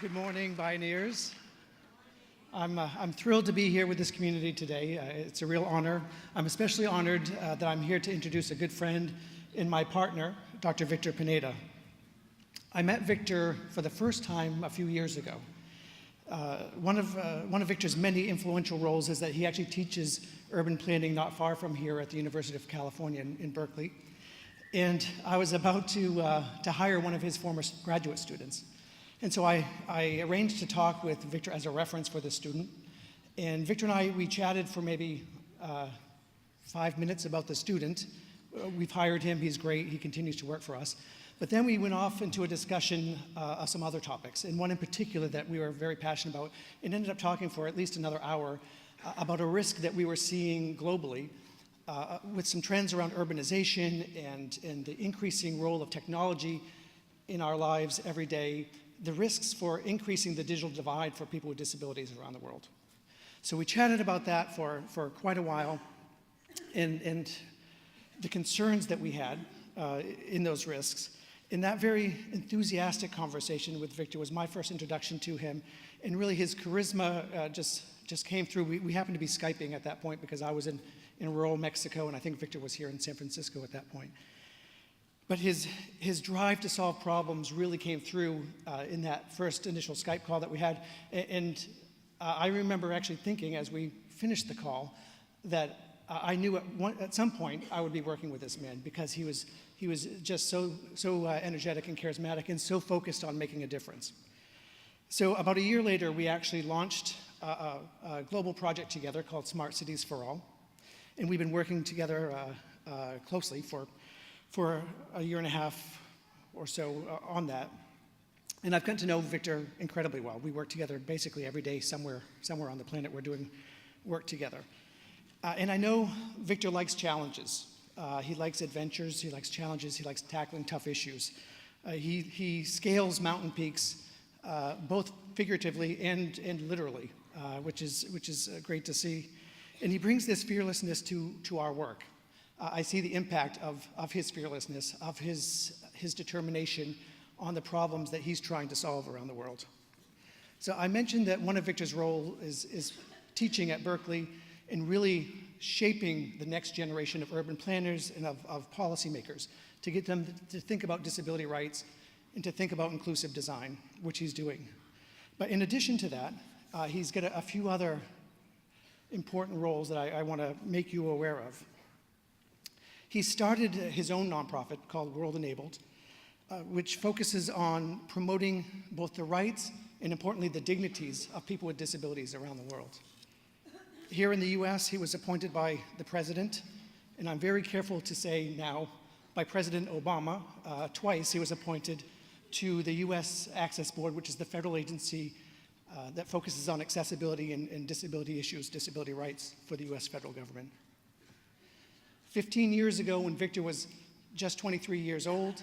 Good morning, Bioneers. I'm thrilled to be here with this community today. It's a real honor. I'm especially honored that I'm here to introduce a good friend and my partner, Dr. Victor Pineda. I met Victor for the first time a few years ago. One of Victor's many influential roles is that he actually teaches urban planning not far from here at the University of California in Berkeley. And I was about to hire one of his former graduate students. And so I arranged to talk with Victor as a reference for this student. And Victor and we chatted for maybe 5 minutes about the student. We've hired him, he's great, he continues to work for us. But then we went off into a discussion of some other topics, and one in particular that we were very passionate about, and ended up talking for at least another hour about a risk that we were seeing globally with some trends around urbanization and the increasing role of technology in our lives every day, the risks for increasing the digital divide for people with disabilities around the world. So we chatted about that for quite a while, and the concerns that we had in those risks. And that very enthusiastic conversation with Victor was my first introduction to him, and really his charisma just came through. We happened to be Skyping at that point because I was in rural Mexico, and I think Victor was here in San Francisco at that point. But his drive to solve problems really came through in that first initial Skype call that we had. And I remember actually thinking as we finished the call that I knew at some point I would be working with this man, because he was just so energetic and charismatic and so focused on making a difference. So about a year later, we actually launched a global project together called Smart Cities for All. And we've been working together closely for a year and a half or so on that. And I've gotten to know Victor incredibly well. We work together basically every day somewhere on the planet. We're doing work together. And I know Victor likes challenges. He likes adventures, he likes challenges, he likes tackling tough issues. He scales mountain peaks, both figuratively and literally, which is great to see. And he brings this fearlessness to our work. I see the impact of his fearlessness, of his determination on the problems that he's trying to solve around the world. So I mentioned that one of Victor's role is teaching at Berkeley and really shaping the next generation of urban planners and of policymakers to get them to think about disability rights and to think about inclusive design, which he's doing. But in addition to that, he's got a few other important roles that I want to make you aware of. He started his own nonprofit called World Enabled, which focuses on promoting both the rights and, importantly, the dignities of people with disabilities around the world. Here in the US, he was appointed by the president, and I'm very careful to say now, by President Obama. Twice he was appointed to the US Access Board, which is the federal agency that focuses on accessibility and disability issues, disability rights for the US federal government. 15 years ago, when Victor was just 23 years old,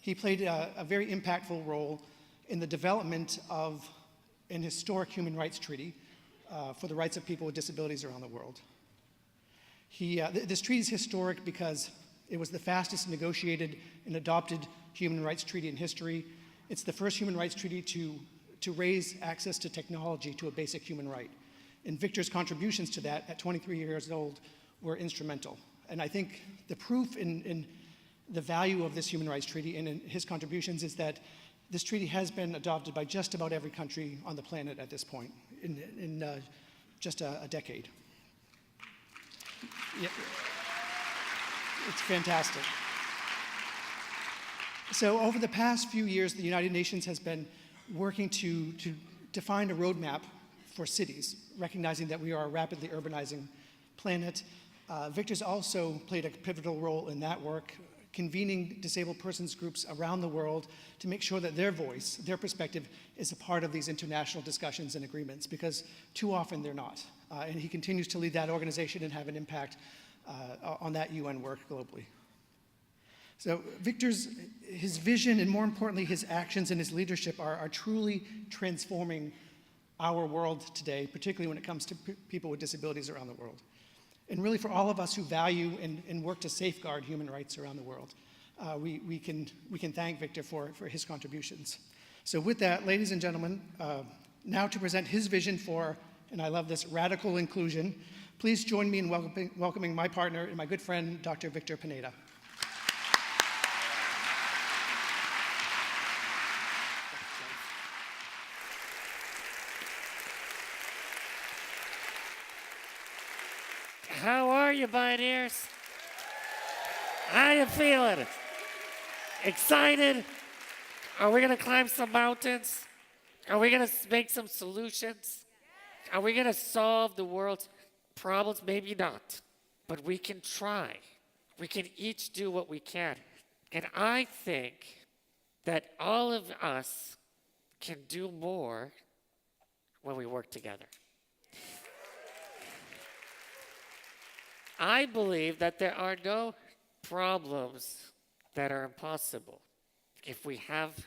he played a very impactful role in the development of an historic human rights treaty for the rights of people with disabilities around the world. This treaty is historic because it was the fastest negotiated and adopted human rights treaty in history. It's the first human rights treaty to raise access to technology to a basic human right. And Victor's contributions to that at 23 years old were instrumental. And I think the proof in the value of this human rights treaty and in his contributions is that this treaty has been adopted by just about every country on the planet at this point in just a decade. Yeah. It's fantastic. So over the past few years, the United Nations has been working to define a roadmap for cities, recognizing that we are a rapidly urbanizing planet. Victor's also played a pivotal role in that work, convening disabled persons groups around the world to make sure that their voice, their perspective, is a part of these international discussions and agreements, because too often they're not. And he continues to lead that organization and have an impact on that UN work globally. So his vision, and more importantly, his actions and his leadership are truly transforming our world today, particularly when it comes to people with disabilities around the world. And really for all of us who value and work to safeguard human rights around the world, we can thank Victor for his contributions. So with that, ladies and gentlemen, now to present his vision for, and I love this, radical inclusion, please join me in welcoming my partner and my good friend, Dr. Victor Pineda. How are you, Bioneers? How you feeling? Excited? Are we gonna climb some mountains? Are we gonna make some solutions? Are we gonna solve the world's problems? Maybe not, but we can try. We can each do what we can. And I think that all of us can do more when we work together. I believe that there are no problems that are impossible if we have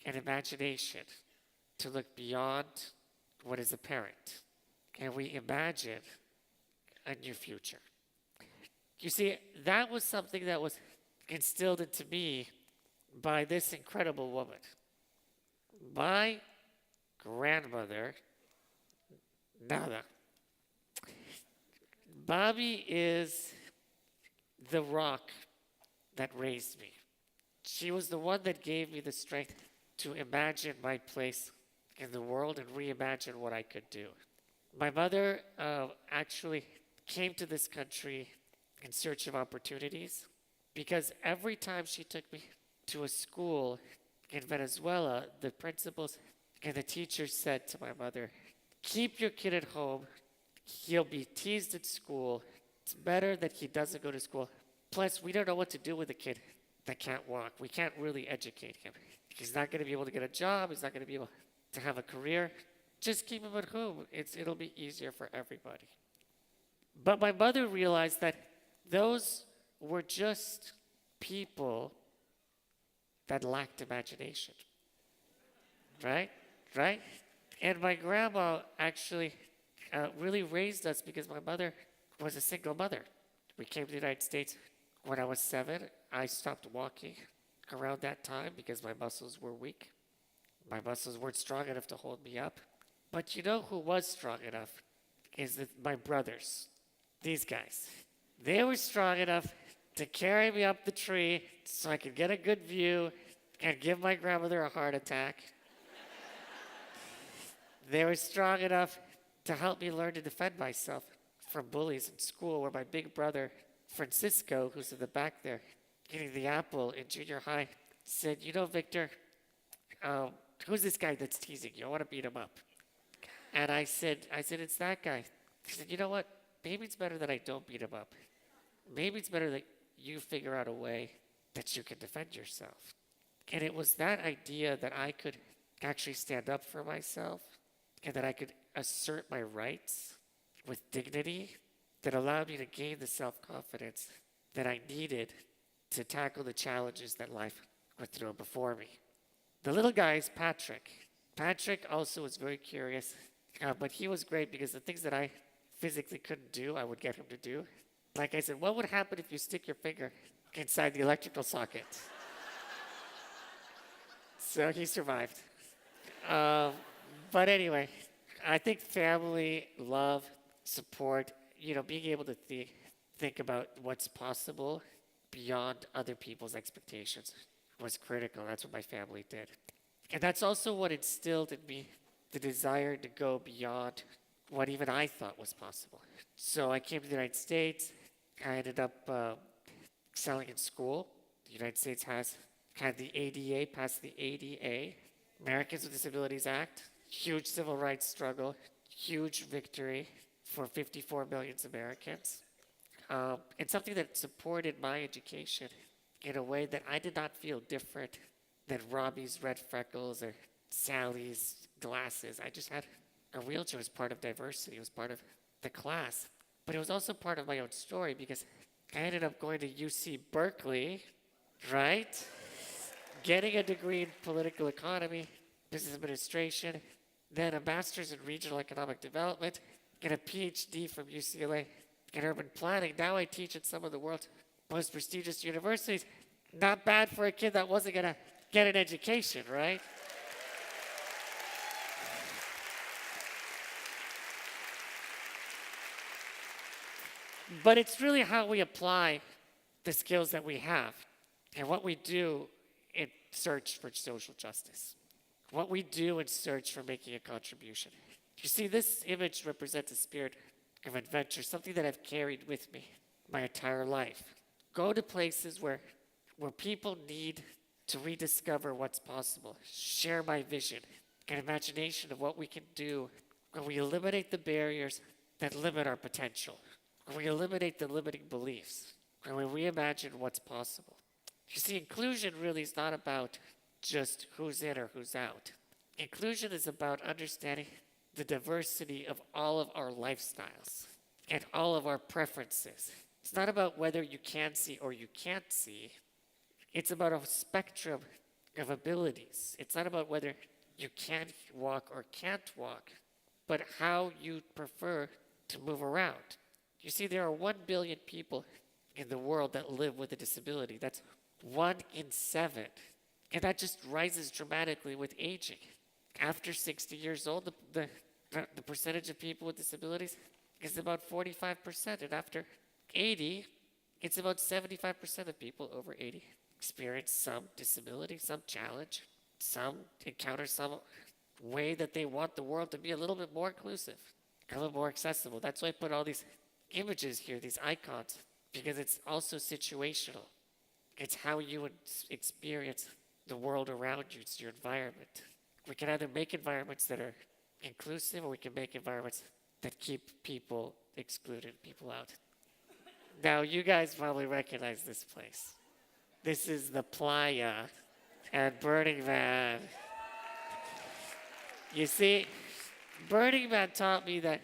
an imagination to look beyond what is apparent and we imagine a new future. You see, that was something that was instilled into me by this incredible woman. My grandmother, Nada. Bobby is the rock that raised me. She was the one that gave me the strength to imagine my place in the world and reimagine what I could do. My mother actually came to this country in search of opportunities because every time she took me to a school in Venezuela, the principals and the teachers said to my mother, "Keep your kid at home. He'll be teased at school. It's better that he doesn't go to school. Plus, we don't know what to do with a kid that can't walk. We can't really educate him. He's not going to be able to get a job. He's not going to be able to have a career. Just keep him at home. It'll be easier for everybody." But my mother realized that those were just people that lacked imagination. Right? And my grandma actually really raised us because my mother was a single mother. We came to the United States when I was 7. I stopped walking around that time because my muscles were weak. My muscles weren't strong enough to hold me up. But you know who was strong enough is my brothers, these guys. They were strong enough to carry me up the tree so I could get a good view and give my grandmother a heart attack. They were strong enough to help me learn to defend myself from bullies in school, where my big brother, Francisco, who's in the back there, getting the apple in junior high, said, "You know, Victor, who's this guy that's teasing you? I want to beat him up." And I said, "It's that guy." He said, "You know what? Maybe it's better that I don't beat him up. Maybe it's better that you figure out a way that you can defend yourself." And it was that idea that I could actually stand up for myself and that I could assert my rights with dignity that allowed me to gain the self-confidence that I needed to tackle the challenges that life would throw before me. The little guy is Patrick. Patrick also was very curious, but he was great because the things that I physically couldn't do, I would get him to do. Like I said, what would happen if you stick your finger inside the electrical socket? So he survived. But anyway, I think family, love, support, being able to think about what's possible beyond other people's expectations was critical. That's what my family did. And that's also what instilled in me the desire to go beyond what even I thought was possible. So I came to the United States. I ended up excelling in school. The United States had the ADA, passed the ADA, Americans with Disabilities Act, huge civil rights struggle, huge victory for 54 million Americans. And something that supported my education in a way that I did not feel different than Robbie's red freckles or Sally's glasses. I just had a wheelchair as part of diversity. It was part of the class. But it was also part of my own story because I ended up going to UC Berkeley, right? Getting a degree in political economy, business administration, then a master's in regional economic development, and a PhD from UCLA in urban planning. Now I teach at some of the world's most prestigious universities. Not bad for a kid that wasn't going to get an education, right? But it's really how we apply the skills that we have and what we do in search for social justice, what we do in search for making a contribution. You see, this image represents a spirit of adventure, something that I've carried with me my entire life. Go to places where people need to rediscover what's possible, share my vision and imagination of what we can do when we eliminate the barriers that limit our potential, when we eliminate the limiting beliefs, when we reimagine what's possible. You see, inclusion really is not about just who's in or who's out. Inclusion is about understanding the diversity of all of our lifestyles and all of our preferences. It's not about whether you can see or you can't see. It's about a spectrum of abilities. It's not about whether you can walk or can't walk, but how you prefer to move around. You see, there are 1 billion people in the world that live with a disability. That's 1 in 7. And that just rises dramatically with aging. After 60 years old, the percentage of people with disabilities is about 45%. And after 80, it's about 75% of people over 80 experience some disability, some challenge, some encounter some way that they want the world to be a little bit more inclusive, a little more accessible. That's why I put all these images here, these icons, because it's also situational. It's how you experience the world around you. It's your environment. We can either make environments that are inclusive, or we can make environments that keep people excluded, people out. Now, you guys probably recognize this place. This is the Playa at Burning Man. You see, Burning Man taught me that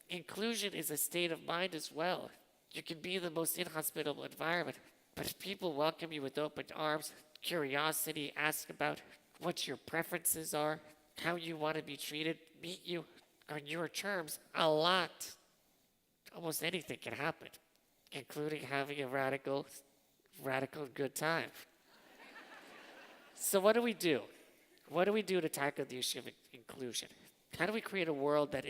inclusion is a state of mind as well. You can be in the most inhospitable environment, but if people welcome you with open arms, curiosity, ask about what your preferences are, how you want to be treated, meet you on your terms, almost anything can happen, including having a radical good time. So what do we do? What do we do to tackle the issue of inclusion? How do we create a world that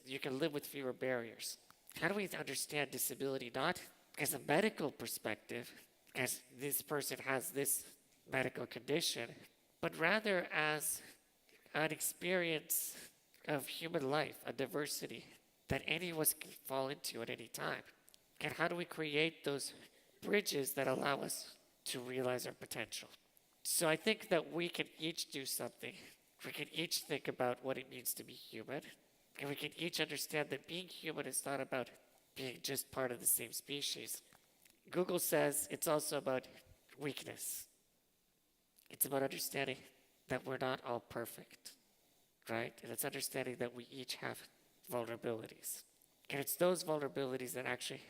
you can live with fewer barriers? How do we understand disability not as a medical perspective, as this person has this medical condition, but rather as an experience of human life, a diversity that any of us can fall into at any time? And how do we create those bridges that allow us to realize our potential? So I think that we can each do something. We can each think about what it means to be human. And we can each understand that being human is not about being just part of the same species. Google says it's also about weakness. It's about understanding that we're not all perfect, right? And it's understanding that we each have vulnerabilities. And it's those vulnerabilities that actually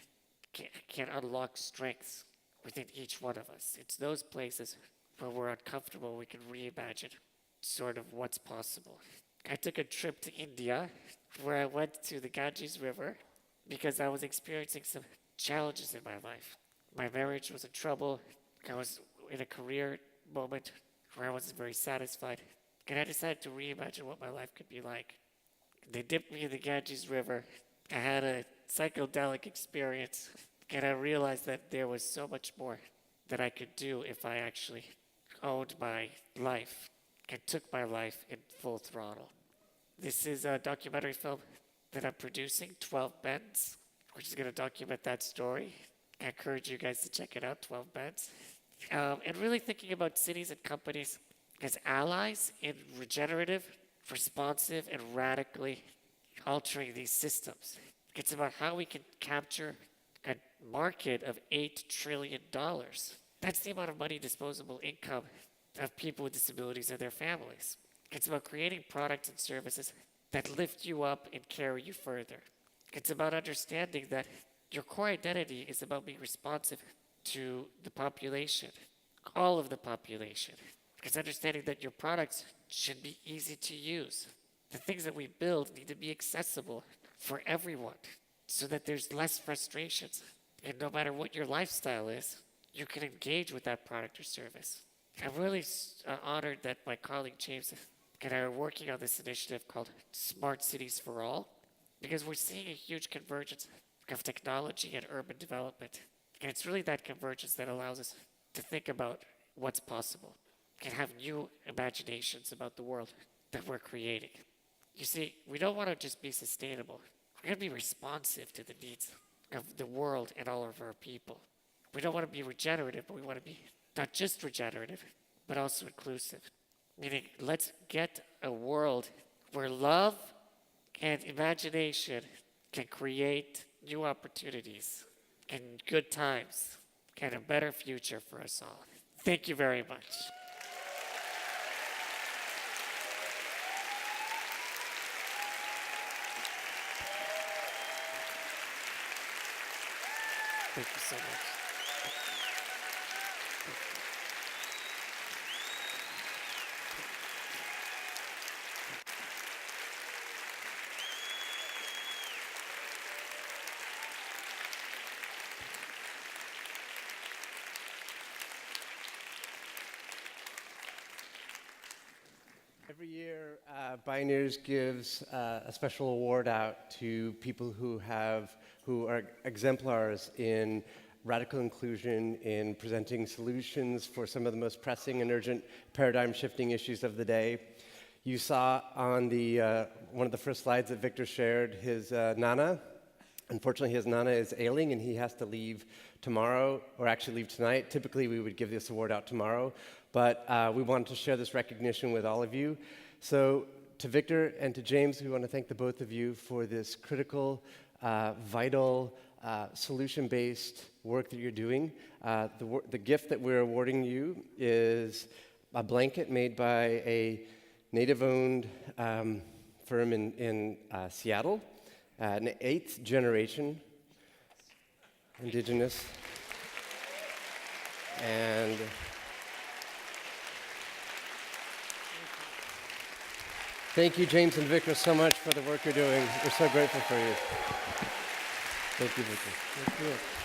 can unlock strengths within each one of us. It's those places where we're uncomfortable, we can reimagine sort of what's possible. I took a trip to India where I went to the Ganges River because I was experiencing some challenges in my life. My marriage was in trouble. I was in a career moment where I wasn't very satisfied. And I decided to reimagine what my life could be like. They dipped me in the Ganges River. I had a psychedelic experience, and I realized that there was so much more that I could do if I actually owned my life and took my life in full throttle. This is a documentary film that I'm producing, 12 Bends, which is going to document that story. I encourage you guys to check it out, 12 Bends. And really thinking about cities and companies as allies in regenerative, responsive, and radically altering these systems. It's about how we can capture a market of $8 trillion. That's the amount of money, disposable income of people with disabilities and their families. It's about creating products and services that lift you up and carry you further. It's about understanding that your core identity is about being responsive to the population, all of the population. It's understanding that your products should be easy to use. The things that we build need to be accessible for everyone so that there's less frustrations. And no matter what your lifestyle is, you can engage with that product or service. I'm really honored that my colleague James and I are working on this initiative called Smart Cities for All, because we're seeing a huge convergence of technology and urban development. And it's really that convergence that allows us to think about what's possible and have new imaginations about the world that we're creating. You see, we don't want to just be sustainable. We're going to be responsive to the needs of the world and all of our people. We don't want to be regenerative, but we want to be not just regenerative, but also inclusive. Meaning, let's get a world where love and imagination can create new opportunities and good times and a better future for us all. Thank you very much. Thank you so much. Every year, Bioneers gives a special award out to people who are exemplars in radical inclusion, in presenting solutions for some of the most pressing and urgent paradigm-shifting issues of the day. You saw on the one of the first slides that Victor shared his Nana. Unfortunately, his Nana is ailing and he has to leave tomorrow, or actually leave tonight. Typically, we would give this award out tomorrow, but we wanted to share this recognition with all of you. So to Victor and to James, we want to thank the both of you for this critical, vital, solution-based work that you're doing. The gift that we're awarding you is a blanket made by a native-owned firm in Seattle, an 8th generation indigenous. And thank you, James and Victor, so much for the work you're doing. We're so grateful for you. Thank you, Victor. Thank you.